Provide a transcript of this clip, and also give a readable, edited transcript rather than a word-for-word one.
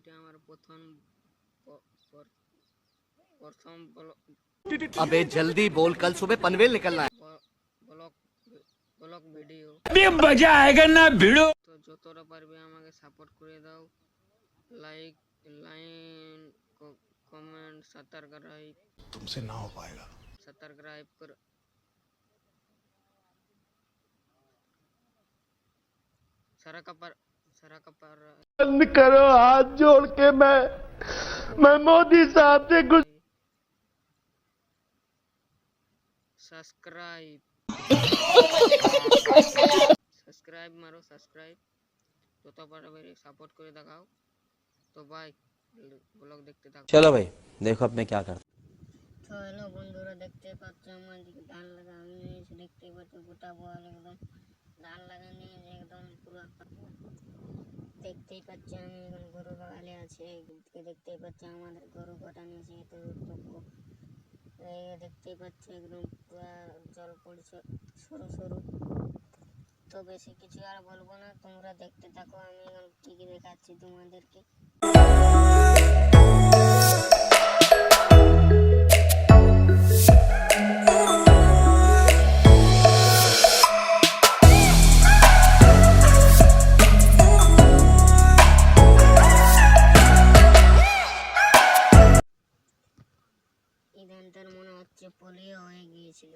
এটা আমার প্রথম अबे जल्दी बोल, कल सुबह पनवेल निकलना है। Blog blog video. अभी मजा आएगा ना भिड़ो। তো যতটা পারবে আমাকে সাপোর্ট করে দাও। লাইক কমেন্ট সাবস্ক্রাইব तुमसे ना हो पाएगा। सब्सक्राइब करो। सारा का पर बंद करो हाथ जोड़ के मैं मोदी साहब से कुछ सब्सक्राइब मारो सब्सक्राइब যত পারবে সাপোর্ট করে দেখাও। তো ভাই ব্লগ দেখতে থাকো। चलो भाई देखो अब मैं क्या करता। তো হ্যালো বন্ধুরা, দেখতে পাচ্ছ আমার দিকে ধান লাগানো নিয়েছে। দেখতে পাচ্ছ গোটা বল একদম ধান লাগানো নিয়েছে, একদম পুরো দেখতেই পাচ্ছি। আমি এখন গরু বাগালে আছে, দেখতেই পাচ্ছি আমাদের গরু কটা নিয়েছে। দেখতেই পাচ্ছি একদম পুরো জল পড়ছে সরু সরু। তো বেশি কিছু আর বলবো না, তোমরা দেখতে থাকো আমি এখন কি কি দেখাচ্ছি তোমাদেরকে। এই ধানটার মনে হচ্ছে পোলিও হয়ে গিয়েছিল।